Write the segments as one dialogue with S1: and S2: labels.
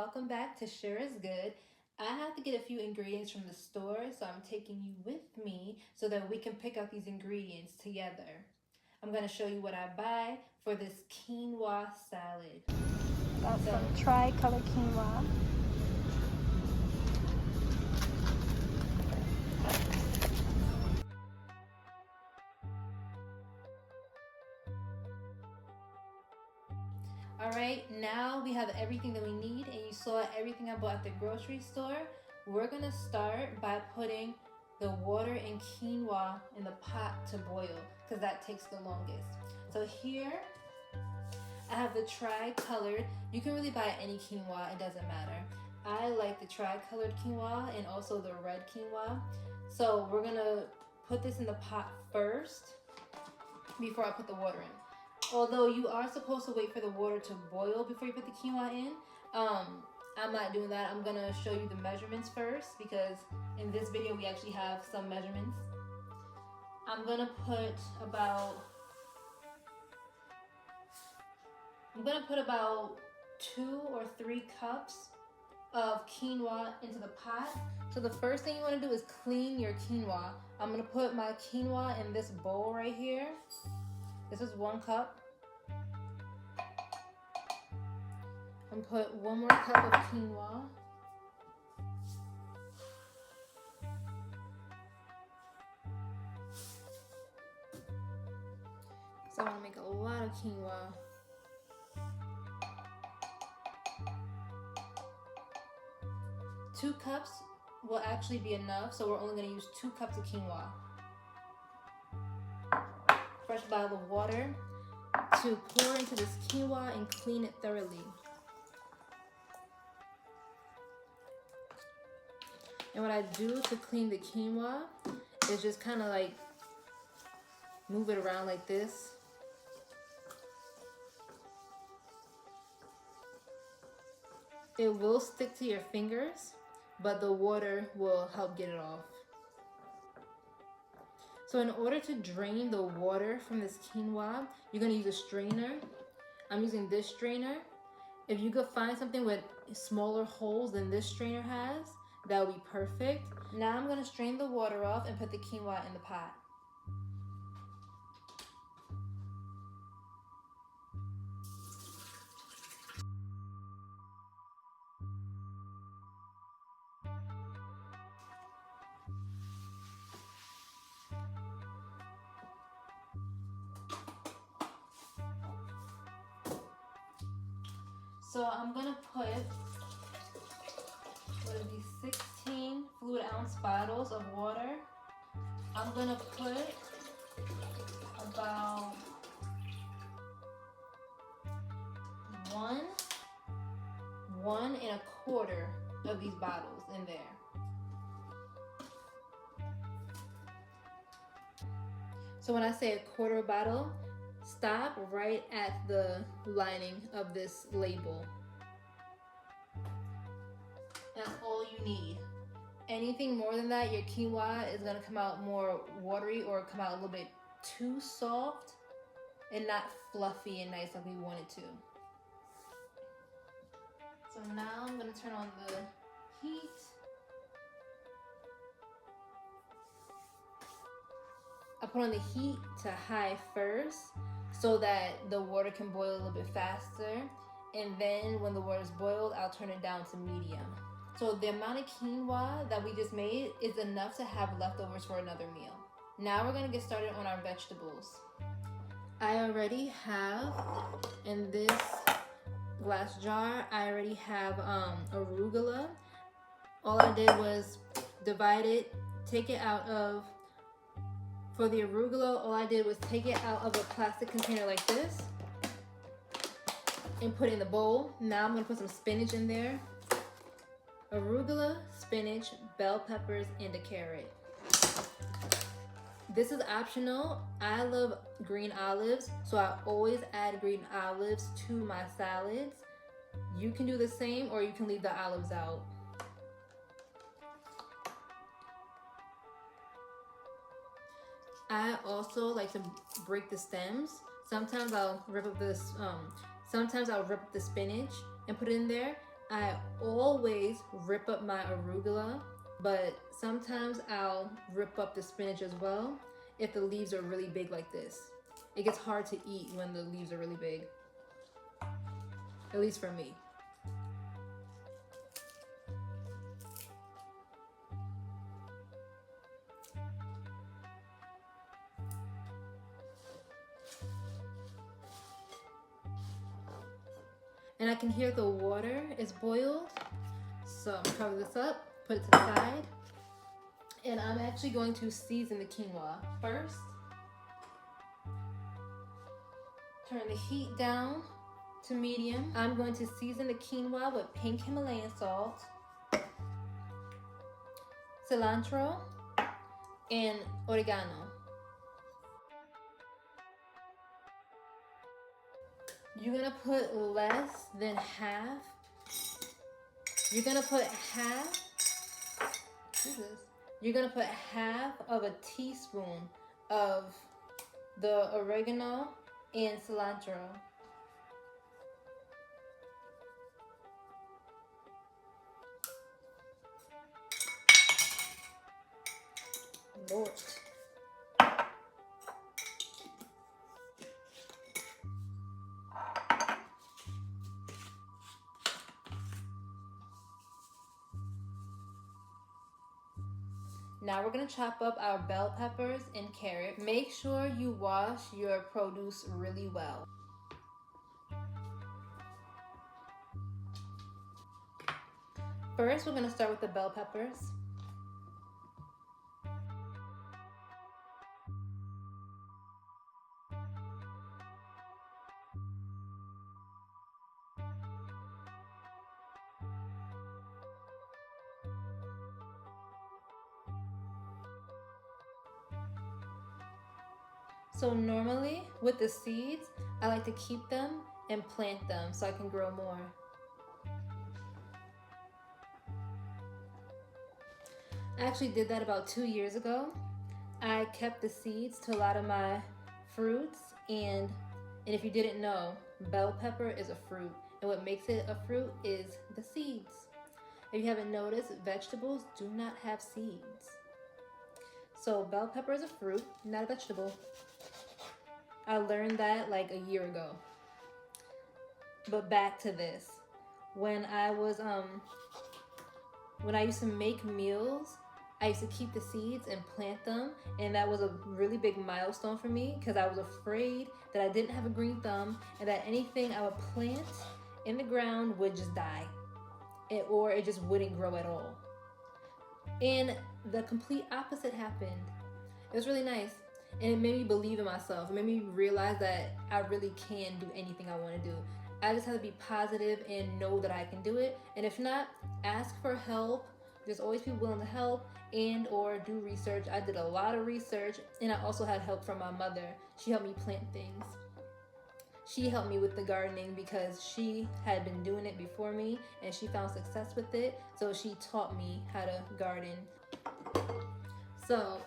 S1: welcome back to Sure is Good. I have to get a few ingredients from the store, so I'm taking you with me so that we can pick out these ingredients together. I'm going to show you what I buy for this quinoa salad.
S2: Got some tri-color quinoa.
S1: Alright, now we have everything that we need, and you saw everything I bought at the grocery store. We're going to start by putting the water and quinoa in the pot to boil because that takes the longest. So here I have the tri-colored. You can really buy any quinoa, it doesn't matter. I like the tri-colored quinoa and also the red quinoa. So we're going to put this in the pot first before I put the water in. Although you are supposed to wait for the water to boil before you put the quinoa in. I'm not doing that. I'm going to show you the measurements first because in this video we actually have some measurements. I'm going to put about 2 or 3 cups of quinoa into the pot. So the first thing you want to do is clean your quinoa. I'm going to put my quinoa in this bowl right here. This is 1 cup. I'm going to put 1 more cup of quinoa. So I want to make a lot of quinoa. Two cups will actually be enough, so we're only going to use 2 cups of quinoa. Fresh bottle of water to pour into this quinoa and clean it thoroughly. And what I do to clean the quinoa is just kind of like move it around like this. It will stick to your fingers, but the water will help get it off. So in order to drain the water from this quinoa, you're going to use a strainer. I'm using this strainer. If you could find something with smaller holes than this strainer has, that would be perfect. Now I'm going to strain the water off and put the quinoa in the pot. So I'm going to put 16 fluid ounce bottles of water. I'm going to put about 1 1¼ of these bottles in there. So when I say 1/4 bottle, stop right at the lining of this label. That's all you need. Anything more than that, your quinoa is going to come out more watery or come out a little bit too soft and not fluffy and nice like we want it to. So now I'm going to turn on the heat. I put on the heat to high first so that the water can boil a little bit faster. And then when the water is boiled, I'll turn it down to medium. So the amount of quinoa that we just made is enough to have leftovers for another meal. Now we're going to get started on our vegetables. I already have in this glass jar, I already have arugula. All I did was divide it, take it out of, for the arugula, all I did was take it out of a plastic container like this and put it in the bowl. Now I'm going to put some spinach in there. Arugula, spinach, bell peppers, and a carrot. This is optional. I love green olives, so I always add green olives to my salads. You can do the same, or you can leave the olives out. I also like to break the stems. Sometimes I'll rip up the spinach and put it in there. I always rip up my arugula, but sometimes I'll rip up the spinach as well if the leaves are really big like this. It gets hard to eat when the leaves are really big, at least for me. And I can hear the water is boiled. So I'm gonna cover this up, put it to the side. And I'm actually going to season the quinoa first. Turn the heat down to medium. I'm going to season the quinoa with pink Himalayan salt, cilantro, and oregano. You're gonna put less than half. You're gonna put half. What is this? You're gonna put half of a teaspoon of the oregano and cilantro. Lord. Now we're gonna chop up our bell peppers and carrot. Make sure you wash your produce really well. First, we're gonna start with the bell peppers. So normally with the seeds, I like to keep them and plant them so I can grow more. I actually did that about 2 years ago. I kept the seeds to a lot of my fruits, and if you didn't know, bell pepper is a fruit, and what makes it a fruit is the seeds. If you haven't noticed, vegetables do not have seeds. So bell pepper is a fruit, not a vegetable. I learned that like a year ago. But back to this. When I used to make meals, I used to keep the seeds and plant them, and that was a really big milestone for me because I was afraid that I didn't have a green thumb and that anything I would plant in the ground would just die, or it just wouldn't grow at all. And the complete opposite happened. It was really nice, and it made me believe in myself. It made me realize that I really can do anything I want to do. I just have to be positive and know that I can do it. And if not, ask for help. There's always people willing to help and or do research. I did a lot of research, and I also had help from my mother. She helped me plant things. She helped me with the gardening because she had been doing it before me and she found success with it. So she taught me how to garden. So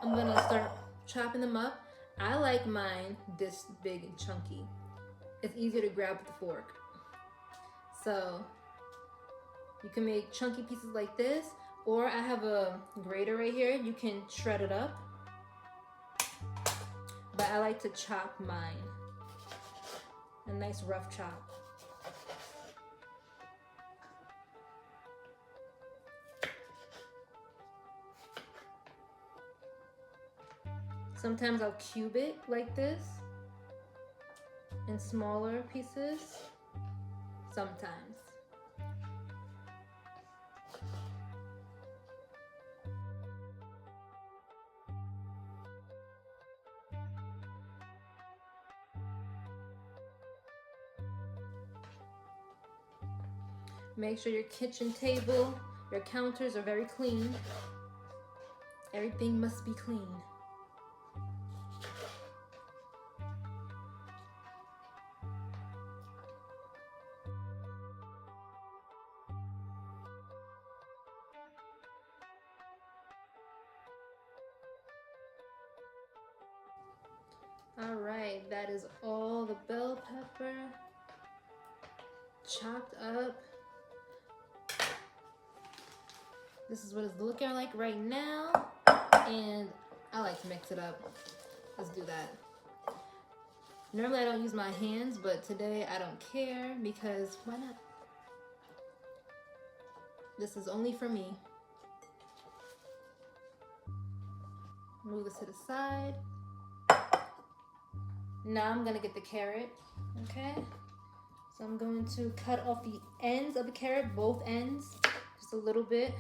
S1: I'm gonna start chopping them up. I like mine this big and chunky. It's easier to grab with the fork. So you can make chunky pieces like this, or I have a grater right here. You can shred it up, but I like to chop mine. A nice rough chop. Sometimes I'll cube it like this in smaller pieces. Sometimes. Make sure your kitchen table, your counters are very clean. Everything must be clean. All right, that is all the bell pepper chopped up. This is what it's looking like right now. And I like to mix it up. Let's do that. Normally I don't use my hands, but today I don't care because why not? This is only for me. Move this to the side. Now I'm gonna get the carrot, okay? So I'm going to cut off the ends of the carrot, both ends, just a little bit.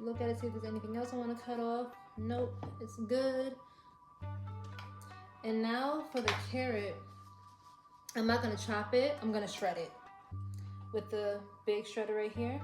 S1: Look at it, see if there's anything else I want to cut off. Nope, it's good. And now for the carrot, I'm not gonna chop it, I'm gonna shred it with the big shredder right here.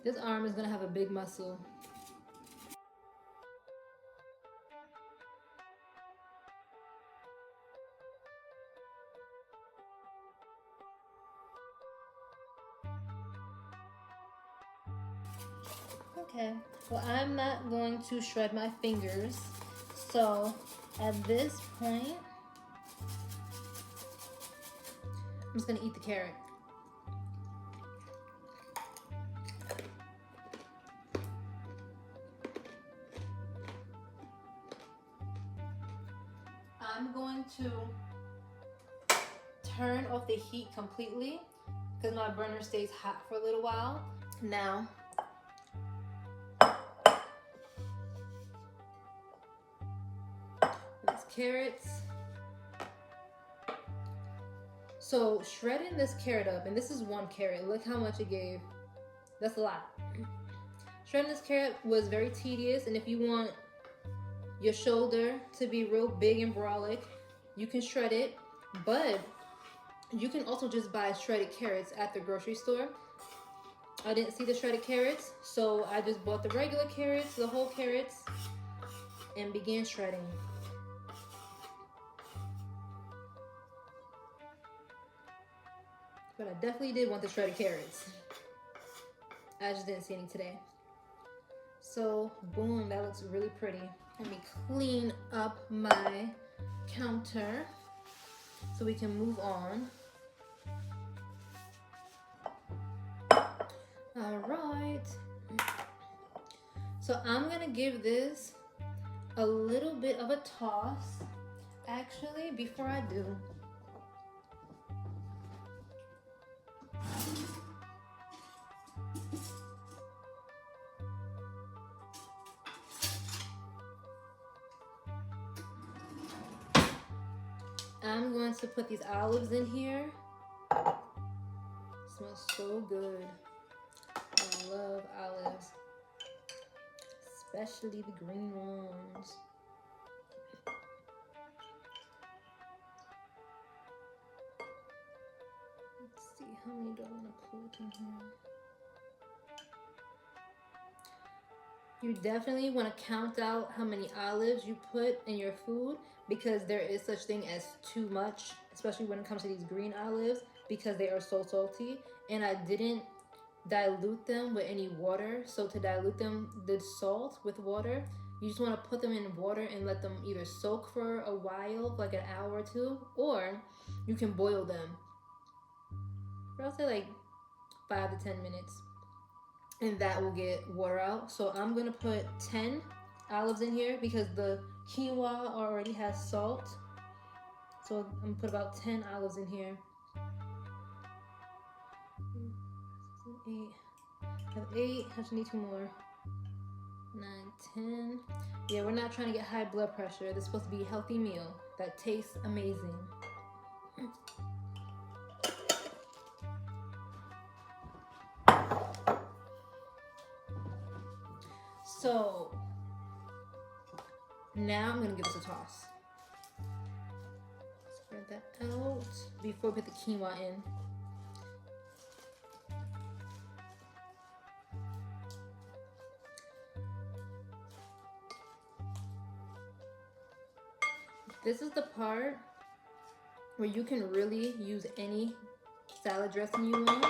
S1: This arm is gonna have a big muscle. Okay, well I'm not going to shred my fingers. So at this point, I'm just gonna eat the carrot. I'm going to turn off the heat completely because my burner stays hot for a little while. Now, these carrots. So shredding this carrot up, and this is one carrot, look how much it gave. That's a lot. Shredding this carrot was very tedious, and if you want your shoulder to be real big and brolic, you can shred it, but you can also just buy shredded carrots at the grocery store. I didn't see the shredded carrots, so I just bought the regular carrots, the whole carrots, and began shredding. But I definitely did want the shredded carrots. I just didn't see any today. So, boom, that looks really pretty. Let me clean up my counter so we can move on. All right. So I'm gonna give this a little bit of a toss. Actually, before I do, I'm going to put these olives in here. Smells so good. I love olives, especially the green ones. Let's see, how many do I want to put in here? You definitely want to count out how many olives you put in your food, because there is such thing as too much, especially when it comes to these green olives, because they are so salty. And I didn't dilute them with any water. So to dilute them, the salt with water, you just want to put them in water and let them either soak for a while, like an hour or two, or you can boil them for I'll say like 5 to 10 minutes. And that will get water out. So I'm gonna put 10 olives in here because the quinoa already has salt. So I'm gonna put about 10 olives in here. 8. I have 8. I just need 2 more. 9, 10. Yeah, we're not trying to get high blood pressure. This is supposed to be a healthy meal that tastes amazing. So Now I'm gonna give this a toss. Spread that out before we put the quinoa in. This is the part where you can really use any salad dressing you want.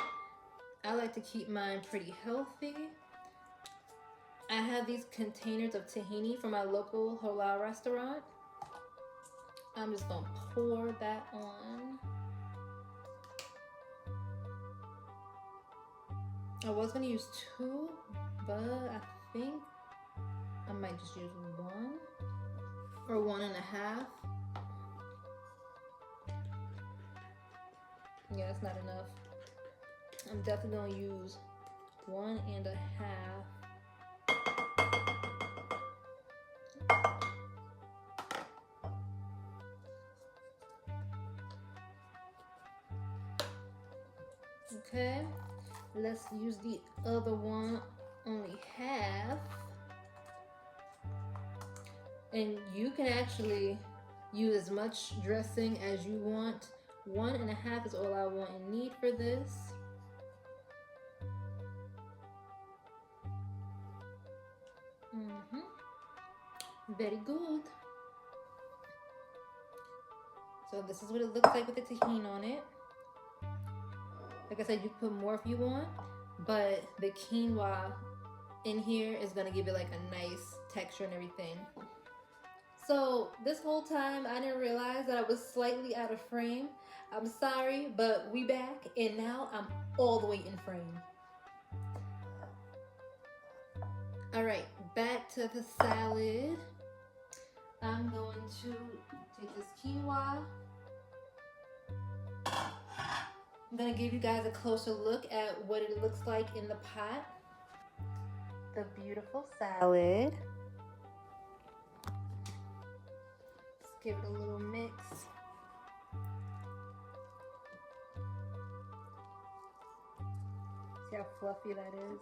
S1: I like to keep mine pretty healthy. I have these containers of tahini from my local halal restaurant. I'm just gonna pour that on. I was gonna use 2, but I think I might just use 1 or 1.5. Yeah, that's not enough. I'm definitely gonna use 1.5. Okay, let's use the other one, only half. And you can actually use as much dressing as you want. 1.5 is all I want and need for this. Very good. So this is what it looks like with the tahini on it. Like I said, you can put more if you want, but the quinoa in here is gonna give it like a nice texture and everything. So this whole time I didn't realize that I was slightly out of frame. I'm sorry, but we back and now I'm all the way in frame. All right, back to the salad. I'm going to take this quinoa. I'm gonna give you guys a closer look at what it looks like in the pot. The beautiful salad. Let's give it a little mix. See how fluffy that is?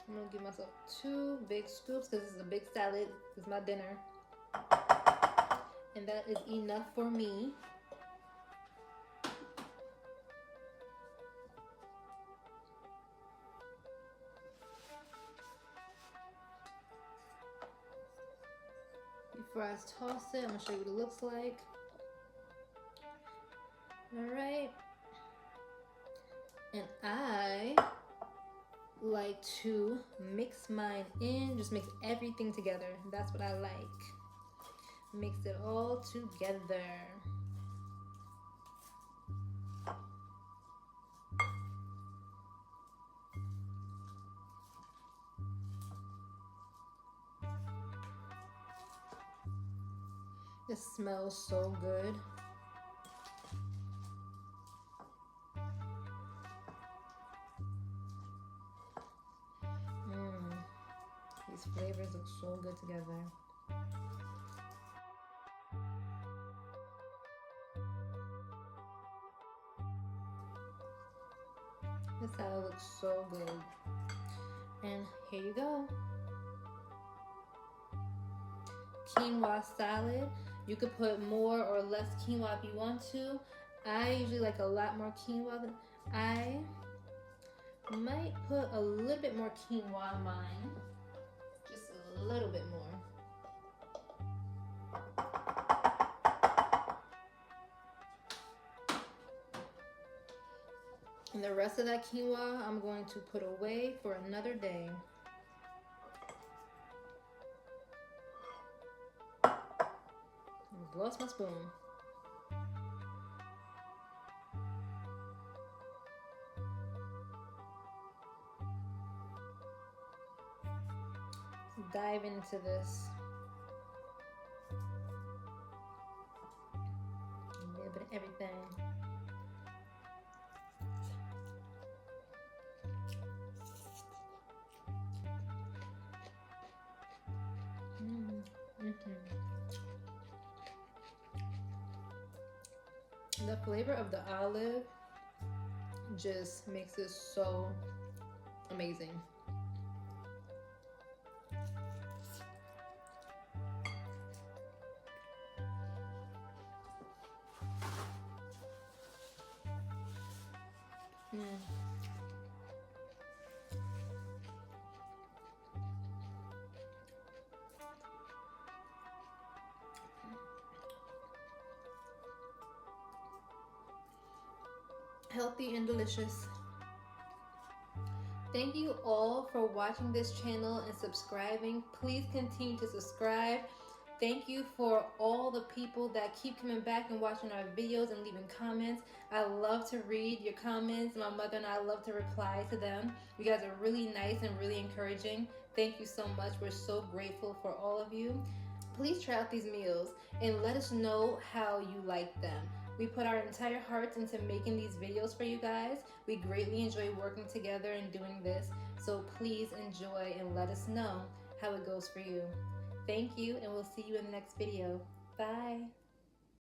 S1: I'm gonna give myself 2 big scoops because this is a big salad. This is my dinner. And that is enough for me. Before I toss it, I'm gonna show you what it looks like. All right. And I like to mix mine in, just mix everything together. That's what I like. Mix it all together. This smells so good. These flavors look so good together. This salad looks so good. And here you go. Quinoa salad. You could put more or less quinoa if you want to. I usually like a lot more quinoa. I might put a little bit more quinoa in mine. Just a little bit more. And the rest of that quinoa I'm going to put away for another day. I've lost my spoon. Let's dive into this. A little bit of everything. The flavor of the olive just makes it so amazing. Healthy and delicious. Thank you all for watching this channel and subscribing. Please continue to subscribe. Thank you for all the people that keep coming back and watching our videos and leaving comments. I love to read your comments. My mother and I love to reply to them. You guys are really nice and really encouraging. Thank you so much. We're so grateful for all of you. Please try out these meals and let us know how you like them. We put our entire hearts into making these videos for you guys. We greatly enjoy working together and doing this. So please enjoy and let us know how it goes for you. Thank you, and we'll see you in the next video. Bye.